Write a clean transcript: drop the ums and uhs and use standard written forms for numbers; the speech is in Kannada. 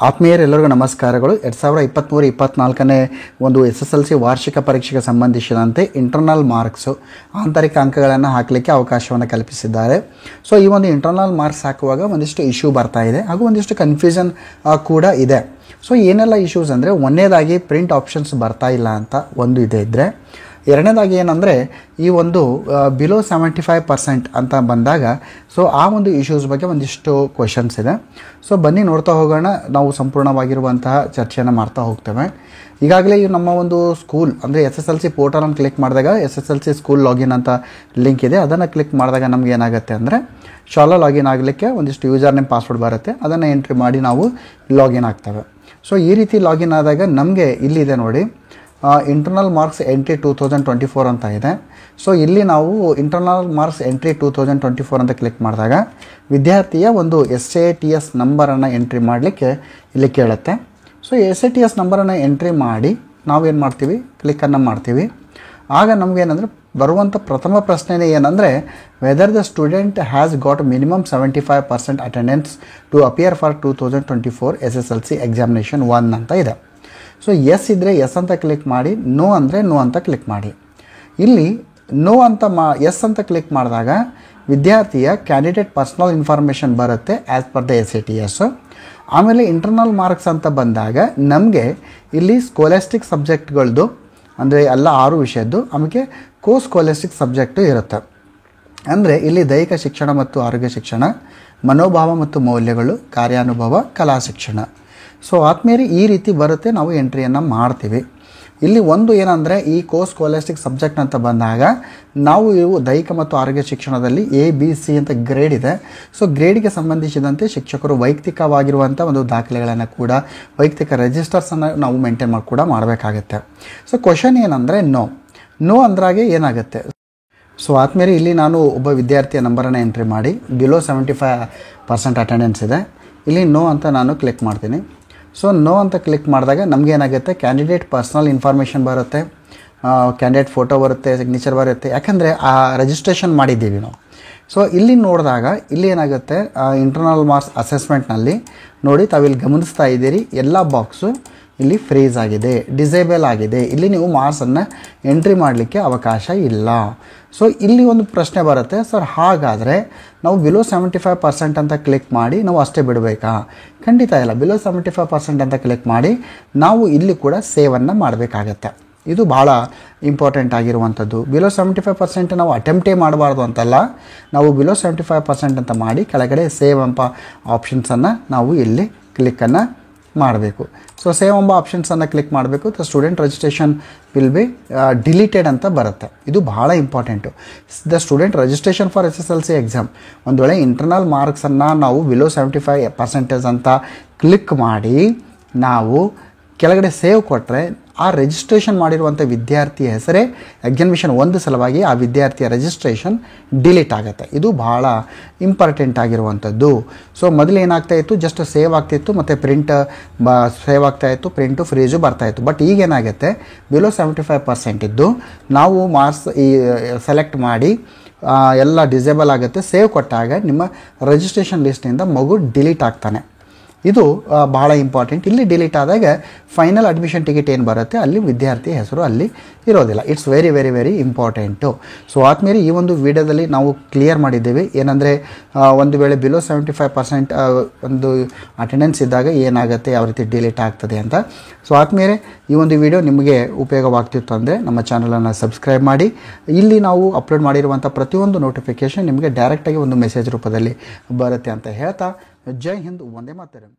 ಆತ್ಮೀಯರೆಲ್ಲರಿಗೂ ನಮಸ್ಕಾರಗಳು. 2023-24ನೇ ಒಂದು SSLC ವಾರ್ಷಿಕ ಪರೀಕ್ಷೆಗೆ ಸಂಬಂಧಿಸಿದಂತೆ ಇಂಟರ್ನಲ್ ಮಾರ್ಕ್ಸು ಆಂತರಿಕ ಅಂಕಗಳನ್ನು ಹಾಕಲಿಕ್ಕೆ ಅವಕಾಶವನ್ನು ಕಲ್ಪಿಸಿದ್ದಾರೆ. ಸೊ ಈ ಒಂದು ಇಂಟರ್ನಲ್ ಮಾರ್ಕ್ಸ್ ಹಾಕುವಾಗ ಒಂದಿಷ್ಟು ಇಶ್ಯೂ ಬರ್ತಾ ಇದೆ ಹಾಗೂ ಒಂದಿಷ್ಟು ಕನ್ಫ್ಯೂಷನ್ ಕೂಡ ಇದೆ. ಸೊ ಏನೆಲ್ಲ ಇಶ್ಯೂಸ್ ಅಂದರೆ, ಒಂದನೇದಾಗಿ ಪ್ರಿಂಟ್ ಆಪ್ಷನ್ಸ್ ಬರ್ತಾ ಇಲ್ಲ ಅಂತ ಒಂದು ಇದ್ದರೆ, ಎರಡನೇದಾಗಿ ಏನಂದರೆ ಈ ಒಂದು ಬಿಲೋ 75% ಅಂತ ಬಂದಾಗ ಸೊ ಆ ಒಂದು ಇಶ್ಯೂಸ್ ಬಗ್ಗೆ ಒಂದಿಷ್ಟು ಕ್ವಶನ್ಸ್ ಇದೆ. ಸೊ ಬನ್ನಿ ನೋಡ್ತಾ ಹೋಗೋಣ. ನಾವು ಸಂಪೂರ್ಣವಾಗಿರುವಂತಹ ಚರ್ಚೆಯನ್ನು ಮಾಡ್ತಾ ಹೋಗ್ತೇವೆ. ಈಗಾಗಲೇ ನಮ್ಮ ಒಂದು ಸ್ಕೂಲ್ ಅಂದರೆ SSLC ಪೋರ್ಟಲನ್ನು ಕ್ಲಿಕ್ ಮಾಡಿದಾಗ SSLC ಸ್ಕೂಲ್ ಲಾಗಿನ್ ಅಂತ ಲಿಂಕ್ ಇದೆ. ಅದನ್ನು ಕ್ಲಿಕ್ ಮಾಡಿದಾಗ ನಮ್ಗೆ ಏನಾಗುತ್ತೆ ಅಂದರೆ ಶಾಲಾ ಲಾಗಿನ್ ಆಗಲಿಕ್ಕೆ ಒಂದಿಷ್ಟು ಯೂಸರ್ ನೇಮ್ ಪಾಸ್ವರ್ಡ್ ಬರುತ್ತೆ. ಅದನ್ನು ಎಂಟ್ರಿ ಮಾಡಿ ನಾವು ಲಾಗಿನ್ ಆಗ್ತೇವೆ. ಸೊ ಈ ರೀತಿ ಲಾಗಿನ್ ಆದಾಗ ನಮಗೆ ಇಲ್ಲಿದೆ ನೋಡಿ, ಇಂಟರ್ನಲ್ ಮಾರ್ಕ್ಸ್ ಎಂಟ್ರಿ 2024 ಅಂತ ಇದೆ. ಸೊ ಇಲ್ಲಿ ನಾವು ಇಂಟರ್ನಲ್ ಮಾರ್ಕ್ಸ್ ಎಂಟ್ರಿ 2024 ಅಂತ ಕ್ಲಿಕ್ ಮಾಡಿದಾಗ ವಿದ್ಯಾರ್ಥಿಯ ಒಂದು SATS ನಂಬರನ್ನು ಎಂಟ್ರಿ ಮಾಡಲಿಕ್ಕೆ ಇಲ್ಲಿ ಕೇಳುತ್ತೆ. ಸೊ SATS ನಂಬರನ್ನು ಎಂಟ್ರಿ ಮಾಡಿ ನಾವೇನು ಮಾಡ್ತೀವಿ, ಕ್ಲಿಕ್ಕನ್ನು ಮಾಡ್ತೀವಿ. ಆಗ ನಮಗೇನಂದರೆ ಬರುವಂಥ ಪ್ರಥಮ ಪ್ರಶ್ನೆನೇ ಏನಂದರೆ, whether the student has got minimum 75% attendance to appear for 2024 SSLC examination 1 ಅಂತ ಇದೆ. ಸೊ ಎಸ್ ಇದ್ದರೆ ಎಸ್ ಅಂತ ಕ್ಲಿಕ್ ಮಾಡಿ, ನೋ ಅಂದರೆ ನೋ ಅಂತ ಕ್ಲಿಕ್ ಮಾಡಿ. ಇಲ್ಲಿ ನೋ ಅಂತ ಎಸ್ ಅಂತ ಕ್ಲಿಕ್ ಮಾಡಿದಾಗ ವಿದ್ಯಾರ್ಥಿಯ ಕ್ಯಾಂಡಿಡೇಟ್ ಪರ್ಸ್ನಲ್ ಇನ್ಫಾರ್ಮೇಷನ್ ಬರುತ್ತೆ ಆ್ಯಸ್ ಪರ್ ದ SATS. ಆಮೇಲೆ ಇಂಟರ್ನಲ್ ಮಾರ್ಕ್ಸ್ ಅಂತ ಬಂದಾಗ ನಮಗೆ ಇಲ್ಲಿ ಸ್ಕೋಲಾಸ್ಟಿಕ್ ಸಬ್ಜೆಕ್ಟ್ಗಳದ್ದು ಅಂದರೆ ಎಲ್ಲ 6 ವಿಷಯದ್ದು, ಆಮೇಲೆ ಸ್ಕೋಲಾಸ್ಟಿಕ್ ಸಬ್ಜೆಕ್ಟು ಇರುತ್ತೆ. ಅಂದರೆ ಇಲ್ಲಿ ದೈಹಿಕ ಶಿಕ್ಷಣ ಮತ್ತು ಆರೋಗ್ಯ ಶಿಕ್ಷಣ, ಮನೋಭಾವ ಮತ್ತು ಮೌಲ್ಯಗಳು, ಕಾರ್ಯಾನುಭವ, ಕಲಾ ಶಿಕ್ಷಣ. ಸೊ ಆದ್ಮೇಲೆ ಈ ರೀತಿ ಬರುತ್ತೆ, ನಾವು ಎಂಟ್ರಿಯನ್ನು ಮಾಡ್ತೀವಿ. ಇಲ್ಲಿ ಒಂದು ಏನಂದರೆ ಈ ಸ್ಕೋಲಾಸ್ಟಿಕ್ ಸಬ್ಜೆಕ್ಟ್ ಅಂತ ಬಂದಾಗ ನಾವು ಇವು ದೈಹಿಕ ಮತ್ತು ಆರೋಗ್ಯ ಶಿಕ್ಷಣದಲ್ಲಿ ABC ಅಂತ ಗ್ರೇಡ್ ಇದೆ. ಸೊ ಗ್ರೇಡ್ಗೆ ಸಂಬಂಧಿಸಿದಂತೆ ಶಿಕ್ಷಕರು ವೈಯಕ್ತಿಕವಾಗಿರುವಂಥ ಒಂದು ದಾಖಲೆಗಳನ್ನು ಕೂಡ, ವೈಯಕ್ತಿಕ ರಿಜಿಸ್ಟರ್ಸನ್ನು ನಾವು ಮೇಂಟೈನ್ ಮಾಡಿ ಕೂಡ ಮಾಡಬೇಕಾಗತ್ತೆ. ಸೊ ಕ್ವಶನ್ ಏನಂದರೆ ನೋ ಅಂದ್ರಾಗೆ ಏನಾಗುತ್ತೆ. ಸೊ ಆದ್ಮೇಲೆ ಇಲ್ಲಿ ನಾನು ಒಬ್ಬ ವಿದ್ಯಾರ್ಥಿಯ ನಂಬರನ್ನು ಎಂಟ್ರಿ ಮಾಡಿ ಬಿಲೋ 75% ಅಟೆಂಡೆನ್ಸ್ ಇದೆ. ಇಲ್ಲಿ ನೋ ಅಂತ ನಾನು ಕ್ಲಿಕ್ ಮಾಡ್ತೀನಿ. ಸೊ ನೋ ಅಂತ ಕ್ಲಿಕ್ ಮಾಡಿದಾಗ ನಮಗೇನಾಗುತ್ತೆ, ಕ್ಯಾಂಡಿಡೇಟ್ ಪರ್ಸ್ನಲ್ ಇನ್ಫಾರ್ಮೇಷನ್ ಬರುತ್ತೆ, ಕ್ಯಾಂಡಿಡೇಟ್ ಫೋಟೋ ಬರುತ್ತೆ, ಸಿಗ್ನೇಚರ್ ಬರುತ್ತೆ. ಯಾಕಂದರೆ ಆ ರಿಜಿಸ್ಟ್ರೇಷನ್ ಮಾಡಿದ್ದೀವಿ ನಾವು. ಸೊ ಇಲ್ಲಿ ನೋಡಿದಾಗ ಇಲ್ಲಿ ಏನಾಗುತ್ತೆ, ಇಂಟರ್ನಲ್ ಮಾರ್ಕ್ಸ್ ಅಸೆಸ್ಮೆಂಟ್ನಲ್ಲಿ ನೋಡಿ ತಾವಿಲ್ಲಿ ಗಮನಿಸ್ತಾ ಇದ್ದೀರಿ, ಎಲ್ಲ ಬಾಕ್ಸು ಇಲ್ಲಿ ಫ್ರೀಸ್ ಆಗಿದೆ, ಡಿಸೇಬಲ್ ಆಗಿದೆ. ಇಲ್ಲಿ ನೀವು ಮಾರ್ಕ್ಸನ್ನು ಎಂಟ್ರಿ ಮಾಡಲಿಕ್ಕೆ ಅವಕಾಶ ಇಲ್ಲ. ಸೊ ಇಲ್ಲಿ ಒಂದು ಪ್ರಶ್ನೆ ಬರುತ್ತೆ, ಸರ್ ಹಾಗಾದರೆ ನಾವು ಬಿಲೋ 75% ಅಂತ ಕ್ಲಿಕ್ ಮಾಡಿ ನಾವು ಅಷ್ಟೇ ಬಿಡಬೇಕಾ? ಖಂಡಿತ ಇಲ್ಲ. ಬಿಲೋ 75% ಅಂತ ಕ್ಲಿಕ್ ಮಾಡಿ ನಾವು ಇಲ್ಲಿ ಕೂಡ ಸೇವನ್ನು ಮಾಡಬೇಕಾಗತ್ತೆ. ಇದು ಭಾಳ ಇಂಪಾರ್ಟೆಂಟ್ ಆಗಿರುವಂಥದ್ದು. ಬಿಲೋ 75% ನಾವು ಅಟೆಂಪ್ಟೇ ಮಾಡಬಾರ್ದು ಅಂತಲ್ಲ, ನಾವು ಬಿಲೋ 75% ಅಂತ ಮಾಡಿ ಕೆಳಗಡೆ ಸೇವ್ ಎಂಬ ಆಪ್ಷನ್ಸನ್ನು ನಾವು ಇಲ್ಲಿ ಕ್ಲಿಕ್ಕನ್ನು ಮಾಡಬೇಕು. ಸೊ ಸೇವ್ ಎಂಬ ಆಪ್ಷನ್ಸನ್ನು ಕ್ಲಿಕ್ ಮಾಡಬೇಕು. The student registration will be deleted ಅಂತ ಬರುತ್ತೆ. ಇದು ಭಾಳ important. The student registration for SSLC exam, ಒಂದು ವೇಳೆ ಇಂಟರ್ನಲ್ ಮಾರ್ಕ್ಸನ್ನು ನಾವು ಬಿಲೋ 75% ಅಂತ ಕ್ಲಿಕ್ ಮಾಡಿ ನಾವು ಕೆಳಗಡೆ ಸೇವ್ ಕೊಟ್ಟರೆ ಆ ರಿಜಿಸ್ಟ್ರೇಷನ್ ಮಾಡಿರುವಂಥ ವಿದ್ಯಾರ್ಥಿಯ ಹೆಸರೇ ಎಕ್ಸಾಮಿನೇಷನ್ 1 ಸಲುವಾಗಿ ಆ ವಿದ್ಯಾರ್ಥಿಯ ರಿಜಿಸ್ಟ್ರೇಷನ್ ಡಿಲೀಟ್ ಆಗುತ್ತೆ. ಇದು ಭಾಳ ಇಂಪಾರ್ಟೆಂಟ್ ಆಗಿರುವಂಥದ್ದು. ಸೊ ಮೊದಲು ಏನಾಗ್ತಾಯಿತ್ತು, ಜಸ್ಟ್ ಸೇವ್ ಆಗ್ತಿತ್ತು ಮತ್ತು ಪ್ರಿಂಟ್ ಸೇವ್ ಆಗ್ತಾಯಿತ್ತು, ಪ್ರಿಂಟು ಫ್ರೀಜು ಬರ್ತಾಯಿತ್ತು. ಬಟ್ ಈಗೇನಾಗುತ್ತೆ, ಬಿಲೋ 75% ಇದ್ದು ನಾವು ಮಾರ್ಕ್ಸ್ ಸೆಲೆಕ್ಟ್ ಮಾಡಿ ಎಲ್ಲ ಡಿಸೇಬಲ್ ಆಗುತ್ತೆ. ಸೇವ್ ಕೊಟ್ಟಾಗ ನಿಮ್ಮ ರಿಜಿಸ್ಟ್ರೇಷನ್ ಲಿಸ್ಟಿಂದ ಮಗು ಡಿಲೀಟ್ ಆಗ್ತಾನೆ. ಇದು ಭಾಳ ಇಂಪಾರ್ಟೆಂಟ್. ಇಲ್ಲಿ ಡಿಲೀಟ್ ಆದಾಗ ಫೈನಲ್ ಅಡ್ಮಿಷನ್ ಟಿಕೆಟ್ ಏನು ಬರುತ್ತೆ ಅಲ್ಲಿ ವಿದ್ಯಾರ್ಥಿ ಹೆಸರು ಅಲ್ಲಿ ಇರೋದಿಲ್ಲ. It's very very very important. So ಆದ್ಮೇಲೆ ಈ ಒಂದು ವಿಡಿಯೋದಲ್ಲಿ ನಾವು ಕ್ಲಿಯರ್ ಮಾಡಿದ್ದೇವೆ ಏನಂದರೆ, ಒಂದು ವೇಳೆ ಬಿಲೋ 75% ಒಂದು ಅಟೆಂಡೆನ್ಸ್ ಇದ್ದಾಗ ಏನಾಗುತ್ತೆ, ಯಾವ ರೀತಿ ಡಿಲೀಟ್ ಆಗ್ತದೆ ಅಂತ. ಸೊ ಆದ್ಮೇಲೆ ಈ ಒಂದು ವಿಡಿಯೋ ನಿಮಗೆ ಉಪಯೋಗವಾಗ್ತಿತ್ತು ಅಂದರೆ ನಮ್ಮ ಚಾನಲನ್ನು ಸಬ್ಸ್ಕ್ರೈಬ್ ಮಾಡಿ. ಇಲ್ಲಿ ನಾವು ಅಪ್ಲೋಡ್ ಮಾಡಿರುವಂಥ ಪ್ರತಿಯೊಂದು ನೋಟಿಫಿಕೇಷನ್ ನಿಮಗೆ ಡೈರೆಕ್ಟಾಗಿ ಒಂದು ಮೆಸೇಜ್ ರೂಪದಲ್ಲಿ ಬರುತ್ತೆ ಅಂತ ಹೇಳ್ತಾ, ಜೈ ಹಿಂದ್, ವಂದೇ ಮಾತರಂ.